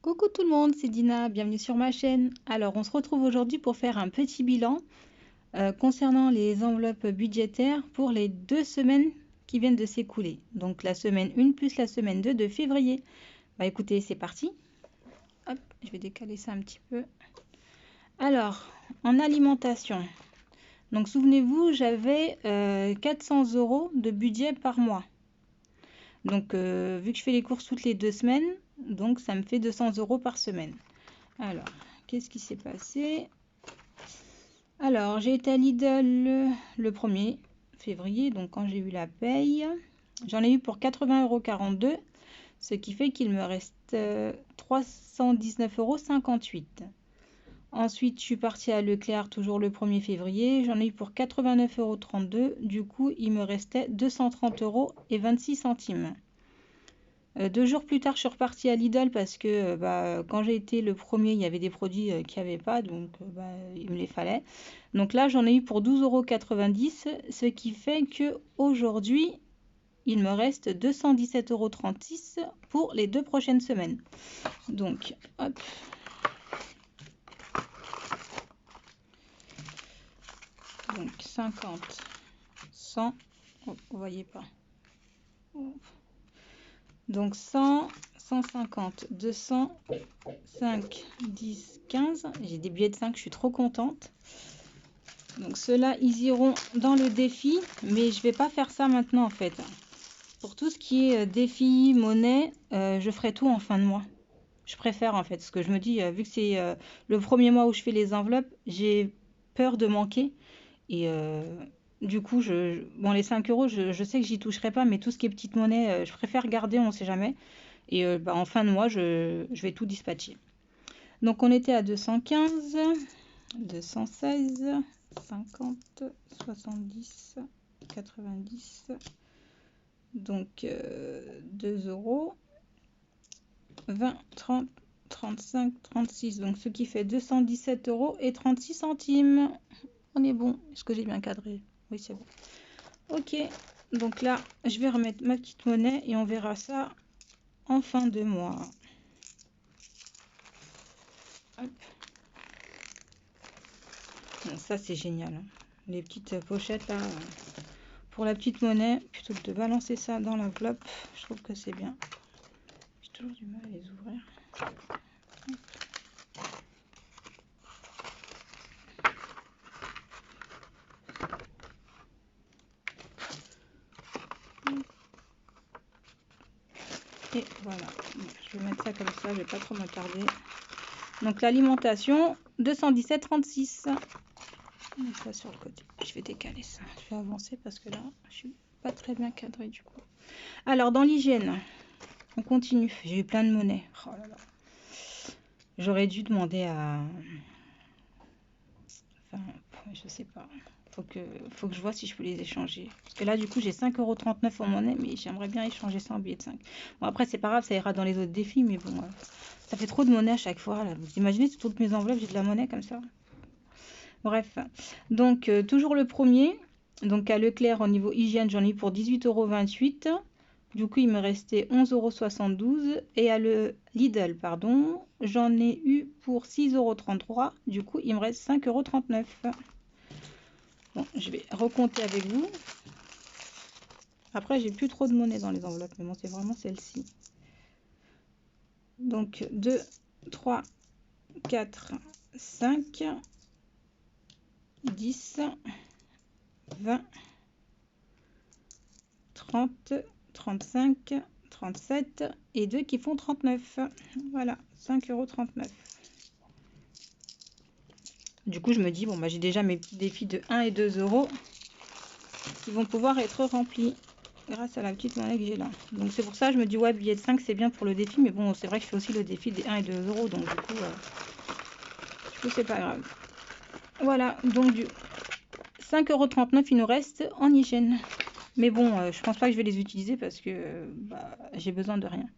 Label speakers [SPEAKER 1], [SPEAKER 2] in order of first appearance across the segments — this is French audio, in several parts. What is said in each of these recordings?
[SPEAKER 1] Coucou tout le monde, c'est Dina, bienvenue sur ma chaîne. Alors on se retrouve aujourd'hui pour faire un petit bilan concernant les enveloppes budgétaires pour les 2 semaines qui viennent de s'écouler. Donc la semaine 1 plus la semaine 2 de février. Bah écoutez, c'est parti. Hop, je vais décaler ça un petit peu. Alors, en alimentation. Donc souvenez-vous, j'avais 400 € de budget par mois. Donc vu que je fais les courses toutes les 2 semaines, donc ça me fait 200 € par semaine. Alors, qu'est-ce qui s'est passé? Alors, j'ai été à Lidl le 1er février, donc quand j'ai eu la paye. J'en ai eu pour 80,42 €, ce qui fait qu'il me reste 319,58 €. Ensuite, je suis partie à Leclerc, toujours le 1er février. J'en ai eu pour 89,32 €. Du coup, il me restait 230,26 €. 2 jours plus tard, je suis repartie à Lidl parce que quand j'ai été le 1er, il y avait des produits qu'il n'y avait pas, donc il me les fallait. Donc là, j'en ai eu pour 12,90 €, ce qui fait que aujourd'hui, il me reste 217,36 € pour les 2 prochaines semaines. Donc, hop. Donc 50, 100, oh, vous voyez pas. Donc 100, 150, 200, 5, 10, 15. J'ai des billets de 5, je suis trop contente. Donc ceux-là, ils iront dans le défi, mais je vais pas faire ça maintenant en fait. Pour tout ce qui est défi, monnaie, je ferai tout en fin de mois. Je préfère en fait, parce que je me dis, vu que c'est le premier mois où je fais les enveloppes, j'ai peur de manquer. Et du coup, bon, les 5 €, je sais que j'y toucherai pas, mais tout ce qui est petite monnaie, je préfère garder, on ne sait jamais. Et en fin de mois, je vais tout dispatcher. Donc on était à 215, 216, 50, 70, 90. Donc 2 €, 20, 30, 35, 36. Donc ce qui fait 217,36 €. On est bon. Est-ce que j'ai bien cadré? Oui, c'est bon. Ok. Donc là, je vais remettre ma petite monnaie et on verra ça en fin de mois. Hop. Bon, ça, c'est génial. Hein. Les petites pochettes là, pour la petite monnaie, plutôt que de balancer ça dans l'enveloppe, je trouve que c'est bien. J'ai toujours du mal à les ouvrir. Et voilà, je vais mettre ça comme ça, je vais pas trop m'attarder. Donc l'alimentation, 217,36. Donc ça sur le côté. Je vais décaler ça, je vais avancer parce que là, je suis pas très bien cadrée du coup. Alors dans l'hygiène, on continue. J'ai eu plein de monnaie. Oh là là. J'aurais dû demander à... Enfin, je sais pas. Faut que je vois si je peux les échanger. Parce que là, du coup, j'ai 5,39 € en monnaie, mais j'aimerais bien échanger ça en billet de 5. Bon, après, c'est pas grave, ça ira dans les autres défis, mais bon, ça fait trop de monnaie à chaque fois. Là. Vous imaginez, sur toutes mes enveloppes, j'ai de la monnaie comme ça. Bref, donc toujours le 1er. Donc à Leclerc, au niveau hygiène, j'en ai eu pour 18,28 €. Du coup, il me restait 11,72 €. Et à le Lidl, pardon, j'en ai eu pour 6,33 €. Du coup, il me reste 5,39 €. Bon, je vais recompter avec vous. Après, j'ai plus trop de monnaie dans les enveloppes, mais bon, c'est vraiment celle-ci. Donc, 2, 3, 4, 5, 10, 20, 30, 35, 37 et 2 qui font 39. Voilà, 5,39 €. Du coup, je me dis, bon, j'ai déjà mes petits défis de 1 et 2 € qui vont pouvoir être remplis grâce à la petite monnaie que j'ai là. Donc, c'est pour ça que je me dis, ouais, billet de 5, c'est bien pour le défi. Mais bon, c'est vrai que je fais aussi le défi des 1 et 2 €. Donc, du coup, c'est pas grave. Voilà, donc, du 5,39 € il nous reste en hygiène. Mais bon, je pense pas que je vais les utiliser parce que j'ai besoin de rien.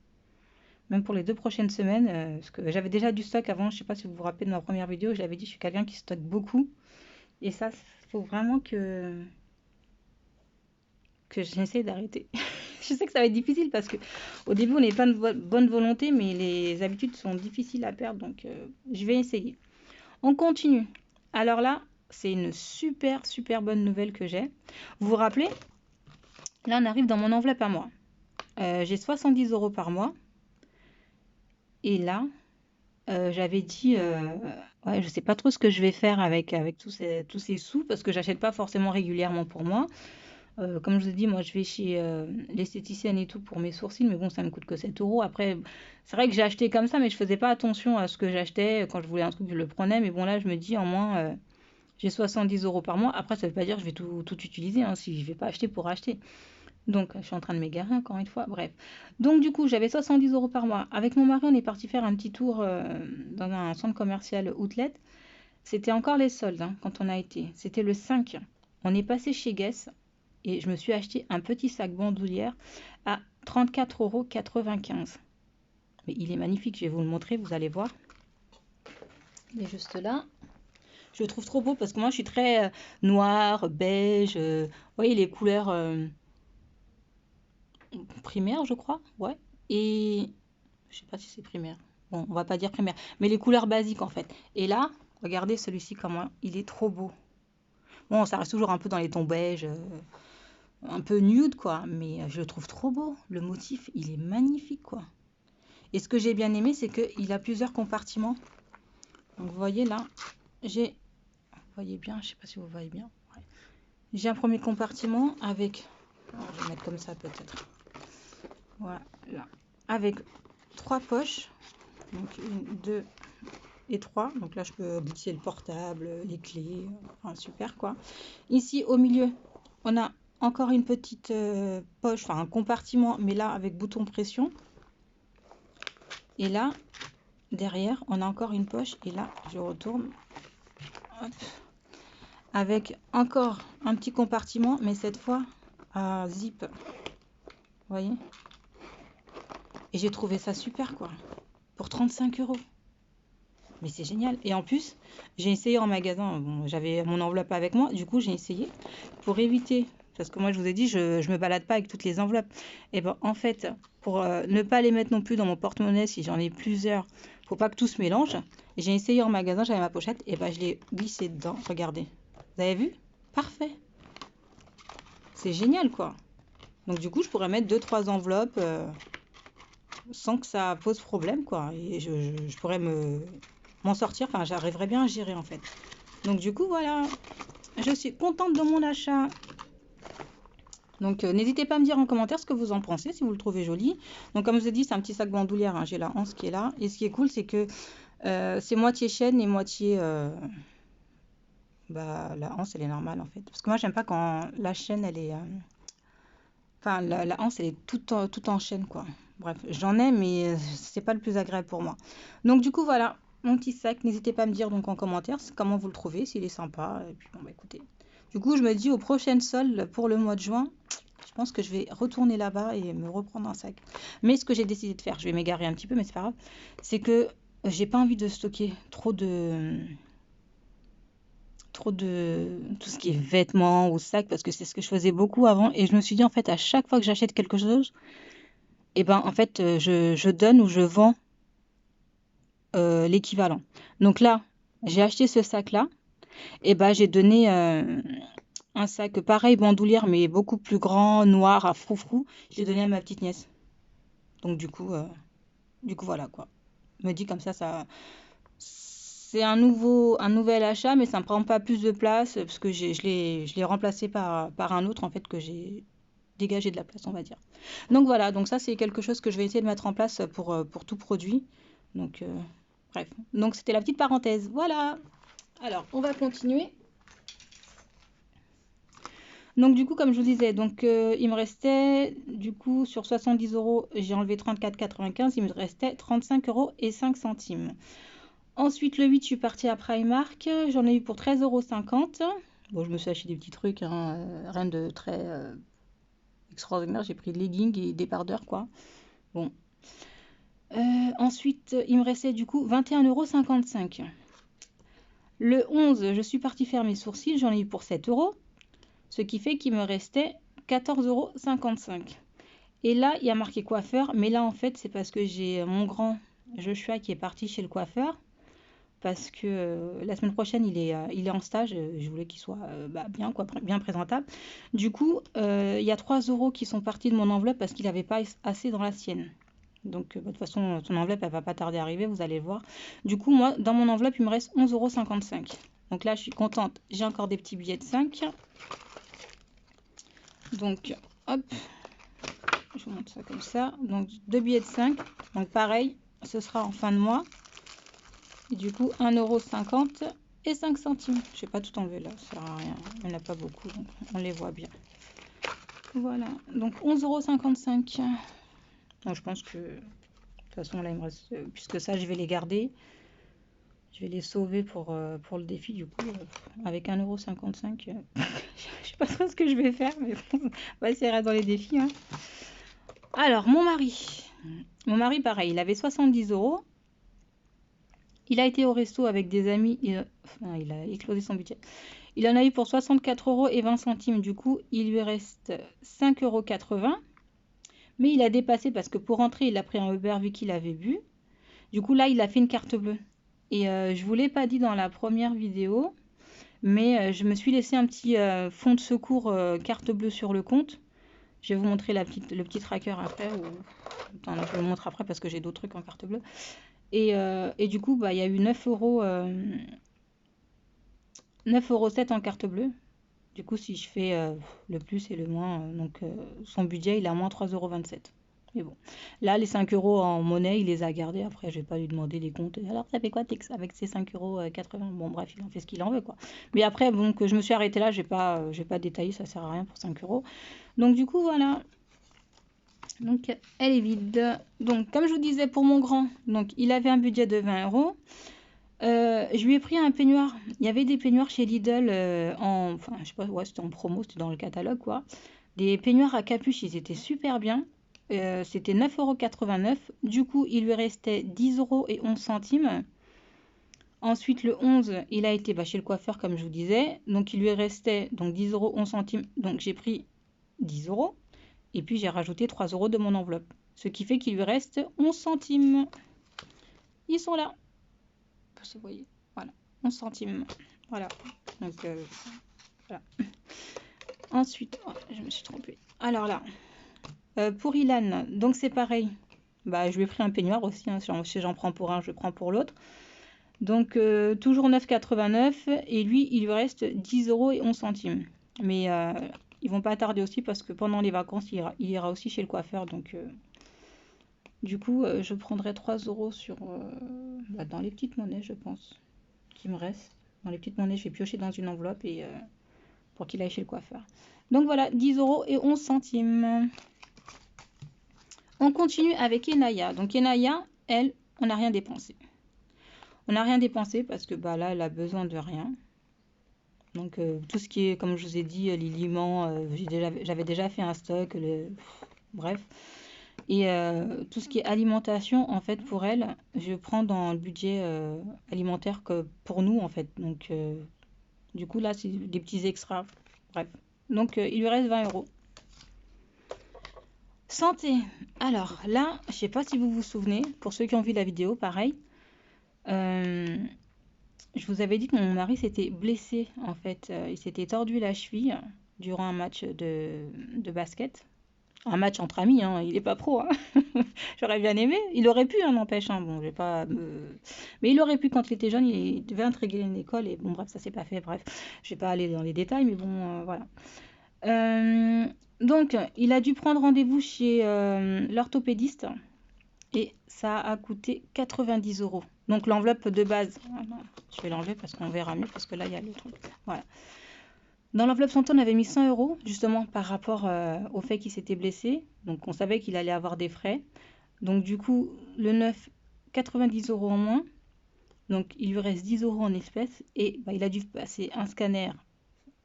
[SPEAKER 1] Même pour les 2 prochaines semaines, parce que j'avais déjà du stock avant. Je sais pas si vous vous rappelez de ma première vidéo, je l'avais dit, je suis quelqu'un qui stocke beaucoup. Et ça, faut vraiment que j'essaie d'arrêter. Je sais que ça va être difficile parce que au début, on n'est pas de bonne volonté, mais les habitudes sont difficiles à perdre, donc je vais essayer. On continue. Alors là, c'est une super, super bonne nouvelle que j'ai. Vous vous rappelez? Là, on arrive dans mon enveloppe à moi. J'ai 70 € par mois. Et là, j'avais dit, ouais, je sais pas trop ce que je vais faire avec tous ces sous parce que j'achète pas forcément régulièrement pour moi. Comme je vous ai dit, moi je vais chez l'esthéticienne et tout pour mes sourcils, mais bon, ça me coûte que 7 €. Après, c'est vrai que j'ai acheté comme ça, mais je faisais pas attention à ce que j'achetais. Quand je voulais un truc, je le prenais. Mais bon, là, je me dis, en moins, j'ai 70 € par mois. Après, ça veut pas dire que je vais tout utiliser, hein, si je vais pas acheter pour acheter. Donc, je suis en train de m'égarer encore une fois. Bref. Donc, du coup, j'avais 70 € par mois. Avec mon mari, on est parti faire un petit tour dans un centre commercial outlet. C'était encore les soldes hein, quand on a été. C'était le 5. On est passé chez Guess et je me suis acheté un petit sac bandoulière à 34,95 €. Mais il est magnifique, je vais vous le montrer, vous allez voir. Il est juste là. Je le trouve trop beau parce que moi, je suis très noir, beige. Vous voyez les couleurs... primaire, je crois, ouais. Et je sais pas si c'est primaire. Bon, on va pas dire primaire, mais les couleurs basiques en fait. Et là, regardez celui-ci comment il est trop beau. Bon, ça reste toujours un peu dans les tons beige, un peu nude quoi, mais je le trouve trop beau. Le motif, il est magnifique quoi. Et ce que j'ai bien aimé, c'est qu'il a plusieurs compartiments. Donc vous voyez là, j'ai, vous voyez bien, je sais pas si vous voyez bien. Ouais. J'ai un premier compartiment avec, alors, je vais mettre comme ça peut-être. Voilà, avec 3 poches, donc 1, 2 et 3. Donc là, je peux glisser le portable, les clés, enfin, super quoi. Ici, au milieu, on a encore une petite poche, enfin un compartiment, mais là avec bouton pression. Et là, derrière, on a encore une poche. Et là, je retourne. Hop, avec encore un petit compartiment, mais cette fois à zip. Vous voyez? Et j'ai trouvé ça super quoi. Pour 35 €. Mais c'est génial. Et en plus, j'ai essayé en magasin. Bon, j'avais mon enveloppe avec moi. Du coup, j'ai essayé pour éviter. Parce que moi, je vous ai dit, je me balade pas avec toutes les enveloppes. Et ben, en fait, pour ne pas les mettre non plus dans mon porte-monnaie, si j'en ai plusieurs, faut pas que tout se mélange. J'ai essayé en magasin, j'avais ma pochette. Et ben, je l'ai glissé dedans. Regardez. Vous avez vu? Parfait. C'est génial, quoi. Donc, du coup, je pourrais mettre 2-3 enveloppes sans que ça pose problème, quoi. Et je pourrais m'en sortir, enfin j'arriverai bien à gérer en fait. Donc du coup voilà, je suis contente de mon achat. Donc n'hésitez pas à me dire en commentaire ce que vous en pensez, si vous le trouvez joli. Donc comme je vous ai dit, c'est un petit sac bandoulière, hein. J'ai la anse qui est là. Et ce qui est cool, c'est que c'est moitié chaîne et moitié... la anse, elle est normale en fait. Parce que moi, j'aime pas quand la chaîne, elle est... Enfin, la anse, elle est tout en chaîne, quoi. Bref, j'en ai, mais c'est pas le plus agréable pour moi. Donc du coup, voilà. Mon petit sac, n'hésitez pas à me dire donc en commentaire comment vous le trouvez, s'il est sympa. Et puis bon, bah écoutez. Du coup, je me dis aux prochaines soldes pour le mois de juin, je pense que je vais retourner là-bas et me reprendre un sac. Mais ce que j'ai décidé de faire, je vais m'égarer un petit peu, mais c'est pas grave, c'est que j'ai pas envie de stocker trop de tout ce qui est vêtements ou sacs parce que c'est ce que je faisais beaucoup avant et je me suis dit en fait à chaque fois que j'achète quelque chose, et ben en fait je donne ou je vends l'équivalent. Donc là, j'ai acheté ce sac-là, et ben j'ai donné un sac pareil bandoulière mais beaucoup plus grand, noir, à froufrou. J'ai donné à ma petite nièce. Donc du coup voilà quoi. Je me dis comme ça c'est un nouvel achat, mais ça ne me prend pas plus de place parce que je l'ai remplacé par un autre en fait que j'ai dégagé de la place, on va dire. Donc voilà, donc ça c'est quelque chose que je vais essayer de mettre en place pour tout produit. Donc bref, donc c'était la petite parenthèse. Voilà. Alors on va continuer. Donc du coup, comme je vous disais, donc il me restait du coup sur 70 €, j'ai enlevé 34,95 €, il me restait 35,05 €. Ensuite, le 8, je suis partie à Primark. J'en ai eu pour 13,50 €. Bon, je me suis acheté des petits trucs, hein, rien de très extraordinaire. J'ai pris des leggings et des débardeurs, quoi. Bon. Ensuite, il me restait du coup 21,55 €. Le 11, je suis partie faire mes sourcils. J'en ai eu pour 7 €. Ce qui fait qu'il me restait 14,55 €. Et là, il y a marqué coiffeur. Mais là, en fait, c'est parce que j'ai mon grand Joshua qui est parti chez le coiffeur. Parce que la semaine prochaine, il est en stage. Je voulais qu'il soit bien, quoi, bien présentable. Du coup, il y a 3 € qui sont partis de mon enveloppe parce qu'il n'avait pas assez dans la sienne. Donc, de toute façon, ton enveloppe, elle va pas tarder à arriver, vous allez le voir. Du coup, moi, dans mon enveloppe, il me reste 11,55 €. Donc là, je suis contente. J'ai encore des petits billets de 5. Donc, hop, je vous montre ça comme ça. Donc, 2 billets de 5. Donc, pareil, ce sera en fin de mois. Et du coup, 1,50 € et 5 centimes. Je vais pas tout enlever là, ça sert à rien. Il n'y en a pas beaucoup, donc on les voit bien. Voilà, donc 11,55 €. Donc, je pense que, de toute façon, là, il me reste, puisque ça, je vais les garder. Je vais les sauver pour le défi, du coup, avec 1,55 €. Je sais pas trop ce que je vais faire, mais bon, on va essayer dans les défis. Hein. Alors, mon mari, pareil, il avait 70 €. Il a été au resto avec des amis, il a éclosé son budget. Il en a eu pour 64,20 €. Du coup, il lui reste 5,80 €. Mais il a dépassé parce que pour rentrer, il a pris un Uber vu qu'il avait bu. Du coup, là, il a fait une carte bleue. Et je ne vous l'ai pas dit dans la première vidéo, mais je me suis laissé un petit fonds de secours carte bleue sur le compte. Je vais vous montrer le petit tracker après. Attends, je vous le montre après parce que j'ai d'autres trucs en carte bleue. Et du coup, il y a eu 9,07 € en carte bleue. Du coup, si je fais le plus et le moins, donc son budget, il est à moins 3,27 €. Mais bon, là, les 5 € en monnaie, il les a gardés. Après, je vais pas lui demander les comptes. Alors, ça fait quoi avec ces 5,80 €? Bon, bref, il en fait ce qu'il en veut, quoi. Mais après, bon, que je me suis arrêtée là, je vais pas détailler, ça sert à rien pour 5 €. Donc, du coup, voilà. Donc, elle est vide. Donc, comme je vous disais, pour mon grand, donc il avait un budget de 20 €. Je lui ai pris un peignoir. Il y avait des peignoirs chez Lidl enfin, je sais pas, ouais, c'était en promo, c'était dans le catalogue, quoi. Des peignoirs à capuche, ils étaient super bien. C'était 9,89 €. Du coup, il lui restait 10,11 €. Ensuite, le 11, il a été chez le coiffeur, comme je vous disais. Donc, il lui restait donc 10,11 €. Donc, j'ai pris 10 €. Et puis, j'ai rajouté 3 € de mon enveloppe. Ce qui fait qu'il lui reste 11 centimes. Ils sont là. Vous voyez, voilà, 11 centimes. Voilà. Donc, voilà. Ensuite, oh, je me suis trompée. Alors là, pour Ilan, donc c'est pareil. Je lui ai pris un peignoir aussi. Hein, si j'en prends pour un, je prends pour l'autre. Donc, toujours 9,89 € et lui, il lui reste 10,11 €. Mais ils vont pas tarder aussi parce que pendant les vacances, il ira aussi chez le coiffeur. Donc, du coup, je prendrai 3 € dans les petites monnaies, je pense, qui me restent. Dans les petites monnaies, je vais piocher dans une enveloppe et pour qu'il aille chez le coiffeur. Donc voilà, 10,11 €. On continue avec Enaya. Donc Enaya, elle, on n'a rien dépensé. On n'a rien dépensé parce que là, elle a besoin de rien. Donc tout ce qui est, comme je vous ai dit, l'aliment, j'avais déjà fait un stock, bref. Et tout ce qui est alimentation, en fait, pour elle, je prends dans le budget alimentaire que pour nous, en fait. Donc du coup, là, c'est des petits extras. Bref. Donc il lui reste 20 €. Santé. Alors là, je sais pas si vous vous souvenez, pour ceux qui ont vu la vidéo, pareil. Je vous avais dit que mon mari s'était blessé, en fait. Il s'était tordu la cheville durant un match de basket. Un match entre amis, hein. Il n'est pas pro. Hein. J'aurais bien aimé. Il aurait pu, hein, n'empêche. Hein. Bon, je vais pas mais il aurait pu, quand il était jeune, il devait intégrer une école. Et bon, bref, ça s'est pas fait. Bref, je vais pas aller dans les détails, mais bon, voilà. Donc, il a dû prendre rendez-vous chez l'orthopédiste. Et ça a coûté 90 €. Donc l'enveloppe de base, je vais l'enlever parce qu'on verra mieux, parce que là il y a le truc. Voilà. Dans l'enveloppe santé, on avait mis 100 € justement par rapport au fait qu'il s'était blessé. Donc on savait qu'il allait avoir des frais. Donc du coup, le 9, 90 € en moins. Donc il lui reste 10 € en espèces. Et il a dû passer un scanner.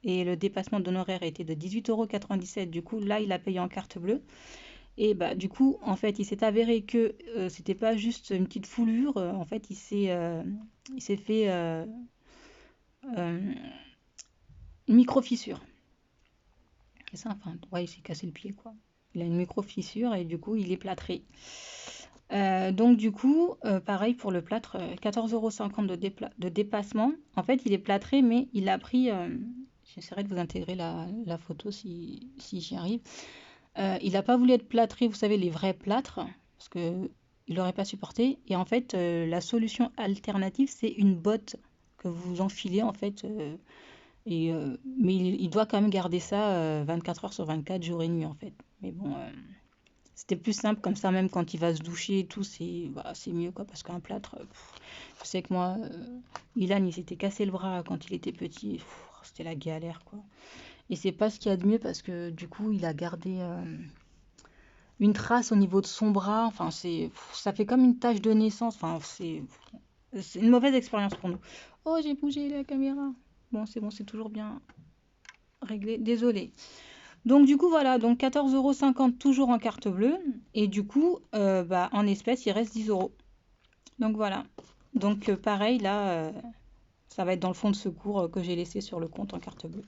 [SPEAKER 1] Et le dépassement d'honoraires était de 18,97 €. Du coup, là, il a payé en carte bleue. Et du coup, en fait, il s'est avéré que c'était pas juste une petite foulure. En fait, il s'est fait une micro-fissure. C'est ça, enfin, ouais, il s'est cassé le pied, quoi. Il a une micro-fissure et du coup, il est plâtré. Donc du coup, pareil pour le plâtre, 14,50 € de dépassement. En fait, il est plâtré, mais il a pris... j'essaierai de vous intégrer la photo si j'y arrive. Il n'a pas voulu être plâtré, vous savez, les vrais plâtres, parce que il n'aurait pas supporté. Et en fait, la solution alternative, c'est une botte que vous enfilez, en fait. Mais il doit quand même garder ça 24 heures sur 24, jour et nuit, en fait. Mais bon, c'était plus simple comme ça, même quand il va se doucher et tout, c'est mieux, quoi. Parce qu'un plâtre, je sais que moi, Ilan, il s'était cassé le bras quand il était petit. C'était la galère, quoi. Et c'est pas ce qu'il y a de mieux parce que du coup, il a gardé une trace au niveau de son bras. Enfin, ça fait comme une tache de naissance. Enfin, c'est une mauvaise expérience pour nous. Oh, j'ai bougé la caméra. Bon, c'est toujours bien réglé. Désolée. Donc du coup, voilà. Donc 14,50 € toujours en carte bleue. Et du coup, en espèces, il reste 10 €. Donc voilà. Donc pareil, là, ça va être dans le fonds de secours que j'ai laissé sur le compte en carte bleue.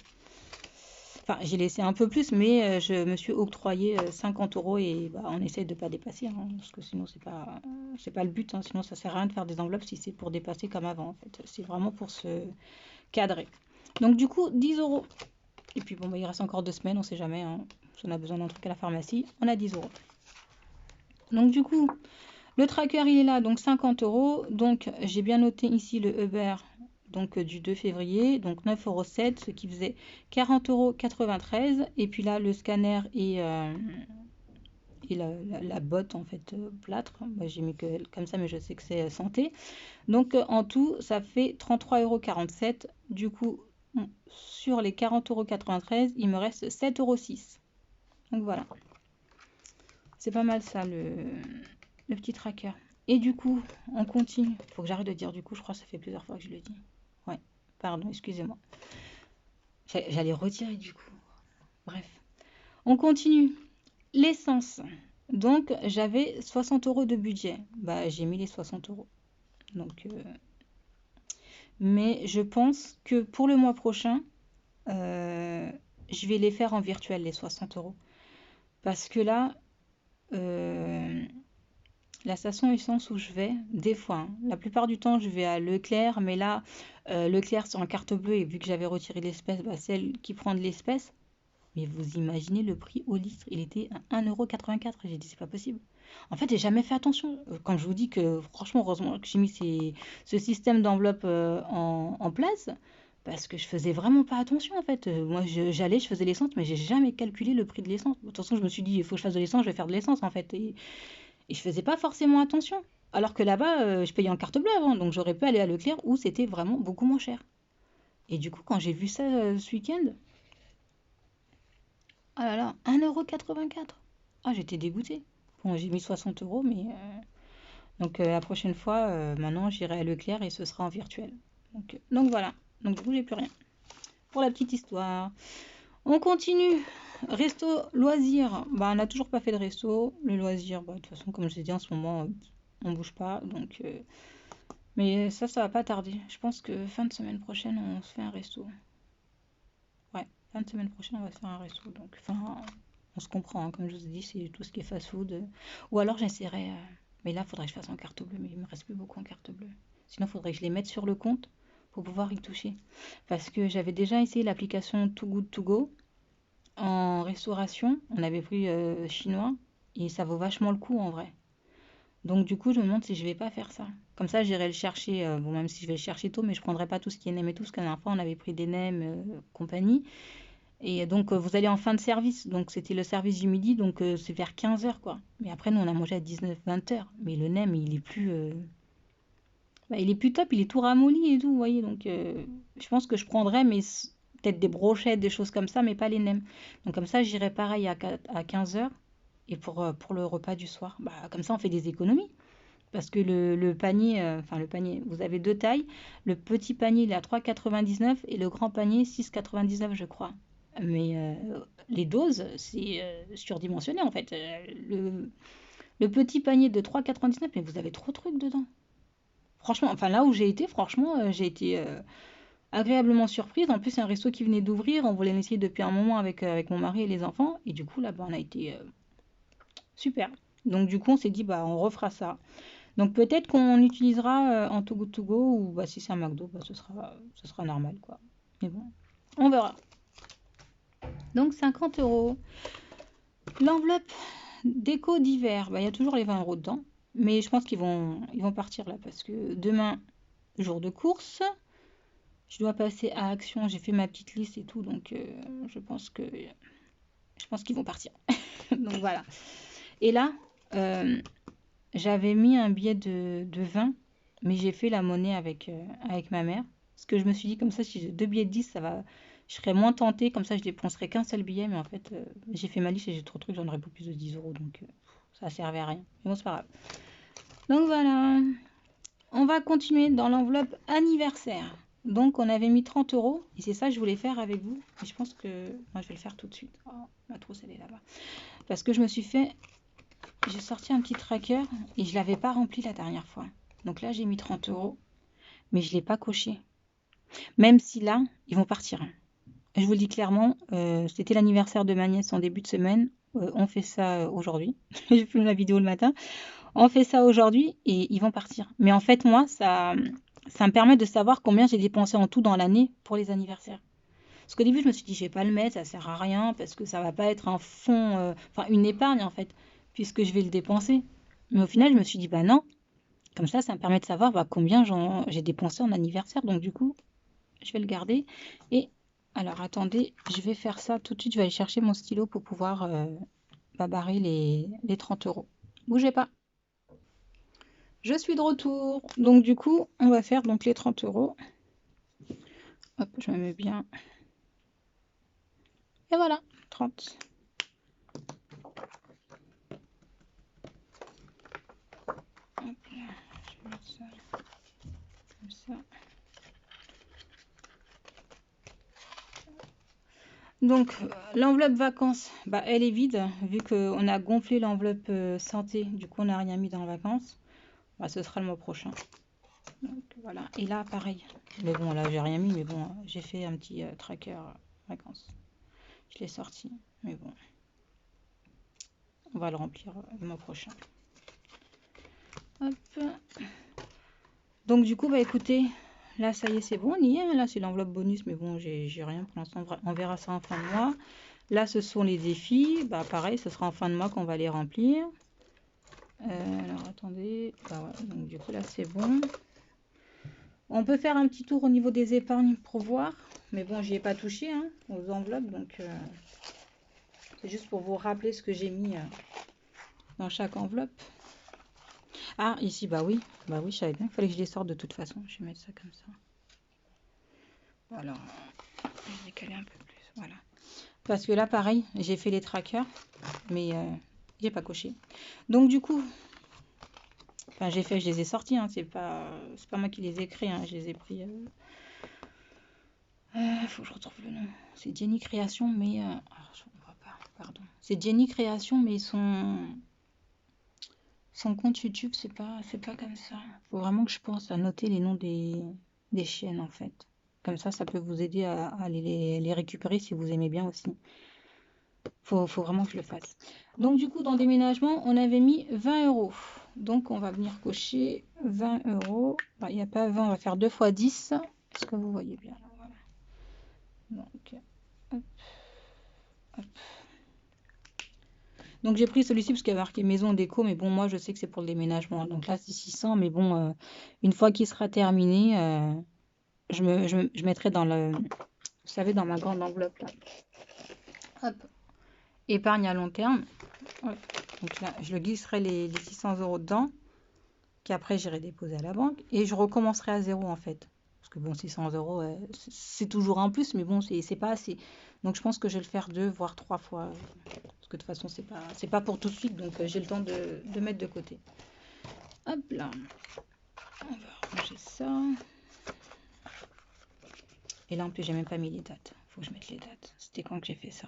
[SPEAKER 1] Enfin, j'ai laissé un peu plus, mais je me suis octroyé 50 € et on essaie de ne pas dépasser, hein, parce que sinon, c'est pas le but. Hein, sinon, ça sert à rien de faire des enveloppes si c'est pour dépasser comme avant. En fait, c'est vraiment pour se cadrer. Donc, du coup, 10 €. Et puis, bon, il reste encore 2 semaines, on ne sait jamais. Hein, si on a besoin d'un truc à la pharmacie, on a 10 €. Donc, du coup, le tracker, il est là, donc 50 €. Donc, j'ai bien noté ici le Uber. Donc du 2 février, donc 9,07 €, ce qui faisait 40,93 €. Et puis là, le scanner et la botte, en fait, plâtre. Moi, j'ai mis que comme ça, mais je sais que c'est santé. Donc en tout, ça fait 33,47 €. Du coup, sur les 40,93 €, il me reste 7,06 €. Donc voilà. C'est pas mal ça, le petit tracker. Et du coup, on continue. Il faut que j'arrête de dire du coup, je crois que ça fait plusieurs fois que je le dis. Ouais, pardon, excusez-moi. J'allais retirer du coup. Bref. On continue. L'essence. Donc, j'avais 60 € de budget. J'ai mis les 60 €. Donc, mais je pense que pour le mois prochain, je vais les faire en virtuel, les 60 €. Parce que là, la station essence où je vais, des fois, hein, la plupart du temps, je vais à Leclerc, mais là, Leclerc sur en carte bleue, et vu que j'avais retiré l'espèce, celle qui prend de l'espèce, mais vous imaginez le prix au litre, il était à 1,84 €. J'ai dit, c'est pas possible. En fait, j'ai jamais fait attention. Quand je vous dis que, franchement, heureusement que j'ai mis ce système d'enveloppe en place, parce que je faisais vraiment pas attention, en fait. Moi, j'allais, je faisais l'essence, mais j'ai jamais calculé le prix de l'essence. De toute façon, je me suis dit, il faut que je fasse de l'essence, je vais faire de l'essence, en fait. Et je faisais pas forcément attention. Alors que là-bas, je payais en carte bleue avant, donc j'aurais pu aller à Leclerc où c'était vraiment beaucoup moins cher. Et du coup, quand j'ai vu ça ce week-end, oh là là, 1,84 €. Ah, j'étais dégoûtée. Bon, j'ai mis 60 €, mais... Donc la prochaine fois, maintenant, j'irai à Leclerc et ce sera en virtuel. Donc voilà. Donc du coup, j'ai plus rien. Pour la petite histoire. On continue. Resto, loisir. On n'a toujours pas fait de resto. Le loisir, de toute façon, comme je l'ai dit, en ce moment, on bouge pas. Donc, mais ça va pas tarder. Je pense que fin de semaine prochaine, on se fait un resto. Ouais, fin de semaine prochaine, on va se faire un resto. Donc, enfin, on se comprend. Hein, comme je vous ai dit, c'est tout ce qui est fast-food. Ou alors, j'essaierai... mais là, il faudrait que je fasse en carte bleue. Mais il me reste plus beaucoup en carte bleue. Sinon, il faudrait que je les mette sur le compte pour pouvoir y toucher. Parce que j'avais déjà essayé l'application Too Good To Go. En restauration, on avait pris chinois et ça vaut vachement le coup en vrai. Donc du coup, je me demande si je vais pas faire ça. Comme ça, j'irai le chercher, même si je vais le chercher tôt, mais je prendrai pas tout ce qui est nem et tout, parce qu'à la dernière fois, on avait pris des nems, compagnie. Et donc, vous allez en fin de service. Donc, c'était le service du midi, donc c'est vers 15 h quoi. Mais après, nous, on a mangé à 19-20 h. Mais le nem, il est plus... il est plus top, il est tout ramolli et tout, vous voyez. Donc, je pense que je prendrais, mais peut-être des brochettes, des choses comme ça, mais pas les nems. Donc comme ça, j'irai pareil à 15 h. Et pour le repas du soir, comme ça, on fait des économies. Parce que le panier, le panier, vous avez deux tailles. Le petit panier, il est à 3,99 et le grand panier, 6,99 je crois. Mais les doses, c'est surdimensionné en fait. Le petit panier de 3,99, mais vous avez trop de trucs dedans. Franchement, enfin là où j'ai été, franchement, j'ai été agréablement surprise. En plus, c'est un resto qui venait d'ouvrir. On voulait l'essayer depuis un moment avec mon mari et les enfants. Et du coup, là, on a été Super. Donc du coup, on s'est dit, bah, on refera ça. Donc peut-être qu'on utilisera en Too Good To Go ou bah, si c'est un McDo, bah, ce sera normal, quoi. Mais bon, on verra. Donc 50 euros. L'enveloppe déco d'hiver, bah, il y a toujours les 20 euros dedans. Mais je pense ils vont partir là parce que demain, jour de course, je dois passer à Action. J'ai fait ma petite liste et tout, donc je pense qu'ils vont partir. Donc voilà. Et là, j'avais mis un billet de 20, mais j'ai fait la monnaie avec ma mère. Parce que je me suis dit, comme ça, si j'ai deux billets de 10, ça va, je serais moins tentée. Comme ça, je dépenserais qu'un seul billet. Mais en fait, j'ai fait ma liste et j'ai trop de trucs, j'en aurais pour plus de 10 euros. Donc, ça servait à rien. Mais bon, c'est pas grave. Donc voilà. On va continuer dans l'enveloppe anniversaire. Donc, on avait mis 30 euros. Et c'est ça que je voulais faire avec vous. Et je pense que moi, je vais le faire tout de suite. Oh, ma trousse, elle est là-bas. Parce que je me suis fait j'ai sorti un petit tracker et je ne l'avais pas rempli la dernière fois. Donc là, j'ai mis 30 euros, mais je ne l'ai pas coché. Même si là, ils vont partir. Je vous le dis clairement, c'était l'anniversaire de ma nièce en début de semaine. On fait ça aujourd'hui. J'ai filmé la vidéo le matin. On fait ça aujourd'hui et ils vont partir. Mais en fait, moi, ça me permet de savoir combien j'ai dépensé en tout dans l'année pour les anniversaires. Parce qu'au début, je me suis dit, je ne vais pas le mettre, ça ne sert à rien, parce que ça ne va pas être un fonds, enfin une épargne en fait, puisque je vais le dépenser. Mais au final, je me suis dit, bah non, comme ça me permet de savoir bah, combien j'ai dépensé en anniversaire. Donc du coup, je vais le garder. Et alors, attendez, je vais faire ça tout de suite. Je vais aller chercher mon stylo pour pouvoir barrer les 30 euros. Bougez pas. Je suis de retour. Donc du coup, on va faire donc les 30 euros. Hop, je me mets bien. Et voilà, 30. Hop là, je vais mettre ça comme ça. Donc, l'enveloppe vacances, bah, elle est vide, vu qu'on a gonflé l'enveloppe santé, du coup on n'a rien mis dans vacances. Bah, ce sera le mois prochain. Donc, voilà. Et là, pareil. Mais bon, là, j'ai rien mis, mais bon, j'ai fait un petit tracker vacances. Je l'ai sorti, mais bon, on va le remplir le mois prochain. Hop. Donc, du coup, bah écoutez, là, ça y est, c'est bon, on y est. Là, c'est l'enveloppe bonus, mais bon, j'ai rien pour l'instant. On verra ça en fin de mois. Là, ce sont les défis. Bah, pareil, ce sera en fin de mois qu'on va les remplir. Alors, attendez. Bah, ouais, donc, du coup, là, c'est bon. On peut faire un petit tour au niveau des épargnes pour voir. Mais bon, j'y ai pas touché hein, aux enveloppes. Donc, c'est juste pour vous rappeler ce que j'ai mis dans chaque enveloppe. Ah, ici, bah oui. Bah oui, je savais bien qu'il fallait que je les sorte de toute façon. Je vais mettre ça comme ça. Voilà. Je vais décaler un peu plus. Voilà. Parce que là, pareil, j'ai fait les trackers. Mais j'ai pas coché. Donc, du coup... Enfin, je les ai sortis, hein, c'est pas moi qui les ai créés, hein, je les ai pris. Faut que je retrouve le nom. C'est Jenny Création, mais je ne vois pas, pardon. C'est Jenny Création, mais son compte YouTube, c'est pas comme ça. Faut vraiment que je pense à noter les noms des chaînes en fait. Comme ça peut vous aider à aller les récupérer si vous aimez bien aussi. Faut vraiment que je le fasse. Donc du coup, dans déménagement, on avait mis 20 euros. Donc on va venir cocher 20 euros. Il n'y a pas 20, on va faire 2 fois 10. Est-ce que vous voyez bien là, voilà. Donc, hop, hop. Donc j'ai pris celui-ci parce qu'il y a marqué maison déco, mais bon, moi je sais que c'est pour le déménagement. Donc là, c'est 600, mais bon, une fois qu'il sera terminé, je mettrai dans vous savez, dans ma grande enveloppe là. Hop, épargne à long terme. Hop. Donc là, je le glisserai les 600 euros dedans, qu'après j'irai déposer à la banque, et je recommencerai à zéro en fait. Parce que bon, 600 euros, c'est toujours un plus, mais bon, c'est pas assez. Donc je pense que je vais le faire 2 voire 3 fois. Parce que de toute façon, c'est pas pour tout de suite, donc j'ai le temps de mettre de côté. Hop là. On va ranger ça. Et là, en plus, j'ai même pas mis les dates. Faut que je mette les dates. C'était quand que j'ai fait ça?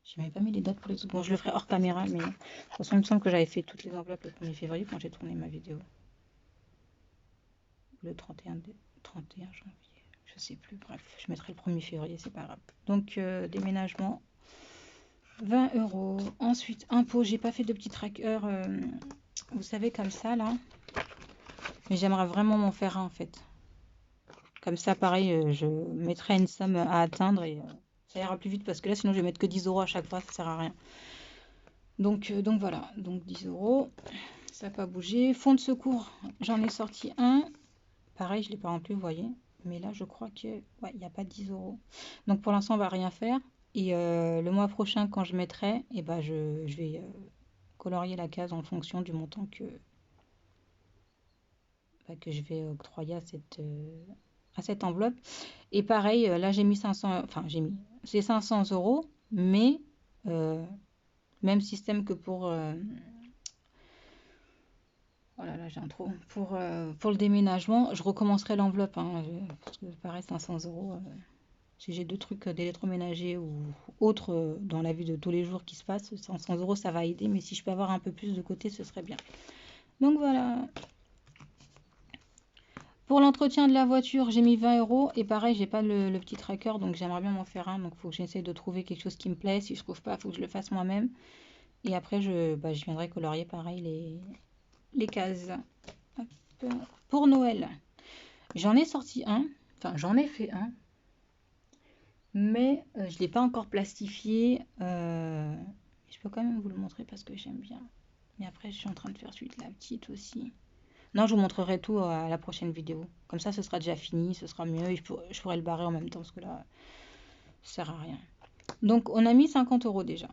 [SPEAKER 1] J'ai même pas mis les dates pour les autres. Bon, je le ferai hors caméra, mais de toute façon, il me semble que j'avais fait toutes les enveloppes le 1er février quand j'ai tourné ma vidéo. Le 31 janvier. Je sais plus. Bref, je mettrai le 1er février, c'est pas grave. Donc, déménagement. 20 €. Ensuite, impôt. J'ai pas fait de petit tracker, vous savez, comme ça, là. Mais j'aimerais vraiment m'en faire un, en fait. Comme ça, pareil, je mettrai une somme à atteindre et ça ira plus vite parce que là, sinon, je vais mettre que 10 € à chaque fois, ça sert à rien. Donc voilà, donc 10 €, ça n'a pas bougé. Fonds de secours, j'en ai sorti un. Pareil, je ne l'ai pas rempli, vous voyez. Mais là, je crois que ouais, il n'y a pas 10 €. Donc pour l'instant, on va rien faire. Et le mois prochain, quand je mettrai, eh ben, je vais colorier la case en fonction du montant que je vais octroyer à cette enveloppe. Et pareil, là j'ai mis 500, enfin c'est 500 €, mais même système que pour, oh là là, j'ai un trou, pour le déménagement, je recommencerai l'enveloppe, hein, parce que pareil, 500 €, si j'ai deux trucs d'électroménager ou autres dans la vie de tous les jours qui se passent, 500 € ça va aider, mais si je peux avoir un peu plus de côté, ce serait bien. Donc voilà. Pour l'entretien de la voiture, j'ai mis 20 € et pareil, j'ai pas le petit tracker, donc j'aimerais bien m'en faire un. Donc il faut que j'essaie de trouver quelque chose qui me plaît. Si je trouve pas, il faut que je le fasse moi-même. Et après, je viendrai colorier pareil les cases. Hop. Pour Noël, j'en ai sorti un, enfin j'en ai fait un, mais je ne l'ai pas encore plastifié. Je peux quand même vous le montrer parce que j'aime bien. Mais après, je suis en train de faire celui de la petite aussi. Non, je vous montrerai tout à la prochaine vidéo. Comme ça, ce sera déjà fini, ce sera mieux. Et je pourrai le barrer en même temps parce que là, ça sert à rien. Donc, on a mis 50 € déjà.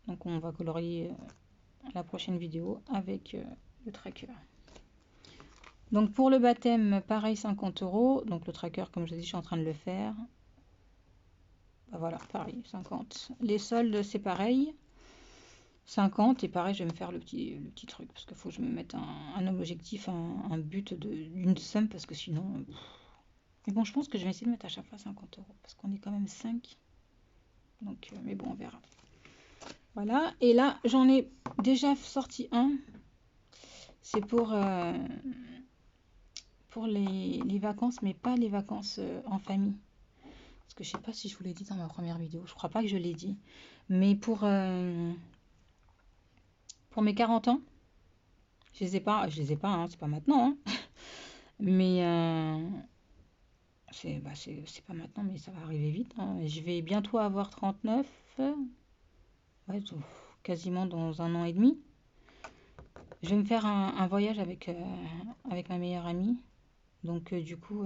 [SPEAKER 1] Donc, on va colorier la prochaine vidéo avec le tracker. Donc, pour le baptême, pareil, 50 €. Donc, le tracker, comme je dis, je suis en train de le faire. Bah, voilà, pareil, 50. Les soldes, c'est pareil. 50 et pareil je vais me faire le petit truc parce qu'il faut que je me mette un objectif, un but d'une somme parce que sinon mais bon je pense que je vais essayer de mettre à chaque fois 50 € parce qu'on est quand même 5 donc mais bon on verra. Voilà, et là j'en ai déjà sorti un, c'est pour les vacances, mais pas les vacances en famille, parce que je sais pas si je vous l'ai dit dans ma première vidéo, je crois pas que je l'ai dit, mais pour mes 40 ans. Je les ai pas, hein, c'est pas maintenant, hein. Mais c'est pas maintenant, mais ça va arriver vite, hein. Je vais bientôt avoir 39, ouais, quasiment dans 1 an et demi. Je vais me faire un voyage avec ma meilleure amie. Donc du coup,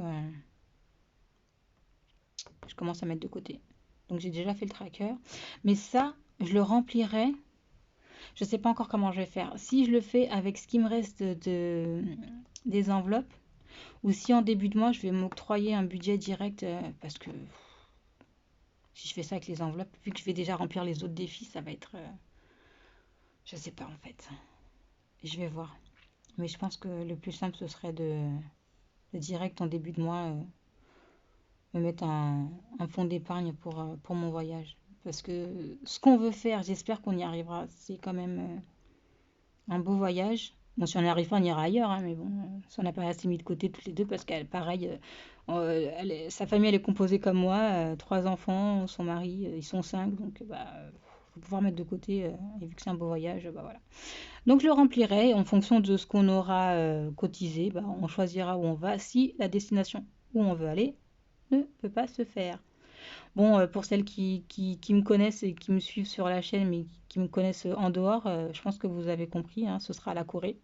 [SPEAKER 1] je commence à mettre de côté. Donc j'ai déjà fait le tracker. Mais ça, je le remplirai. Je sais pas encore comment je vais faire. Si je le fais avec ce qui me reste des enveloppes, ou si en début de mois, je vais m'octroyer un budget direct, parce que si je fais ça avec les enveloppes, vu que je vais déjà remplir les autres défis, ça va être... je sais pas en fait. Je vais voir. Mais je pense que le plus simple, ce serait de direct en début de mois, me mettre un fonds d'épargne pour mon voyage. Parce que ce qu'on veut faire, j'espère qu'on y arrivera. C'est quand même un beau voyage. Bon, si on n'y arrive pas, on ira ailleurs, hein, mais bon, si on n'a pas assez mis de côté toutes les deux, parce qu'elle, pareil, sa famille, elle est composée comme moi, 3 enfants, son mari, ils sont 5, donc bah, faut pouvoir mettre de côté, et vu que c'est un beau voyage, bah voilà. Donc je le remplirai, en fonction de ce qu'on aura cotisé, bah, on choisira où on va, si la destination où on veut aller ne peut pas se faire. Bon, pour celles qui me connaissent et qui me suivent sur la chaîne, mais qui me connaissent en dehors, je pense que vous avez compris, hein, ce sera la Corée.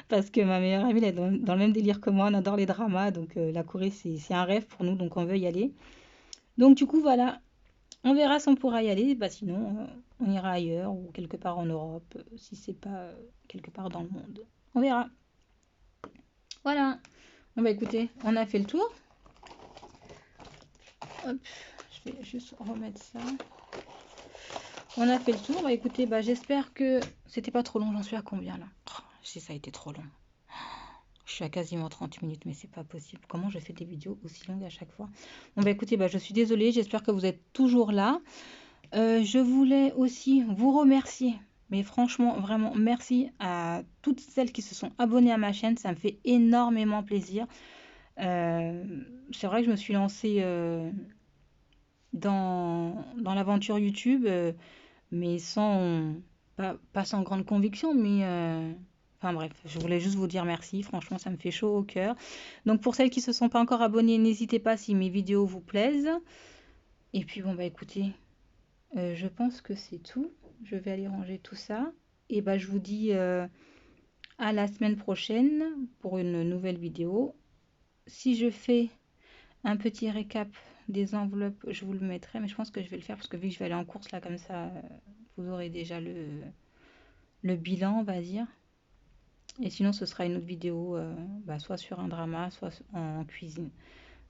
[SPEAKER 1] Parce que ma meilleure amie, elle est dans le même délire que moi, on adore les dramas, donc la Corée, c'est un rêve pour nous, donc on veut y aller. Donc du coup, voilà, on verra si on pourra y aller, bah sinon, on ira ailleurs ou quelque part en Europe, si c'est pas quelque part dans le monde. On verra. Voilà. Bon bah écoutez, on a fait le tour. Hop, je vais juste remettre ça. On a fait le tour. Bah écoutez, bah j'espère que c'était pas trop long. J'en suis à combien là? Oh, si ça a été trop long. Je suis à quasiment 30 minutes, mais c'est pas possible. Comment je fais des vidéos aussi longues à chaque fois? Bon bah écoutez, bah je suis désolée. J'espère que vous êtes toujours là. Je voulais aussi vous remercier. Mais franchement, vraiment, merci à toutes celles qui se sont abonnées à ma chaîne. Ça me fait énormément plaisir. C'est vrai que je me suis lancée dans l'aventure YouTube, mais pas sans grande conviction, mais enfin bref, je voulais juste vous dire merci, franchement ça me fait chaud au cœur. Donc pour celles qui se sont pas encore abonnées, n'hésitez pas si mes vidéos vous plaisent. Et puis bon bah écoutez, je pense que c'est tout. Je vais aller ranger tout ça. Et bah je vous dis à la semaine prochaine pour une nouvelle vidéo. Si je fais un petit récap des enveloppes, je vous le mettrai, mais je pense que je vais le faire parce que vu que je vais aller en course là comme ça, vous aurez déjà le bilan, on va dire. Et sinon, ce sera une autre vidéo, soit sur un drama, soit en cuisine.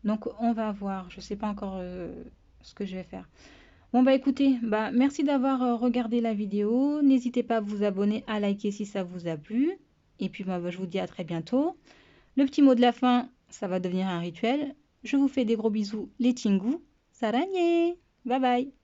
[SPEAKER 1] Donc, on va voir. Je sais pas encore ce que je vais faire. Bon, bah écoutez, merci d'avoir regardé la vidéo. N'hésitez pas à vous abonner, à liker si ça vous a plu. Et puis, je vous dis à très bientôt. Le petit mot de la fin, ça va devenir un rituel. Je vous fais des gros bisous, les Tingu. Saranye! Bye bye!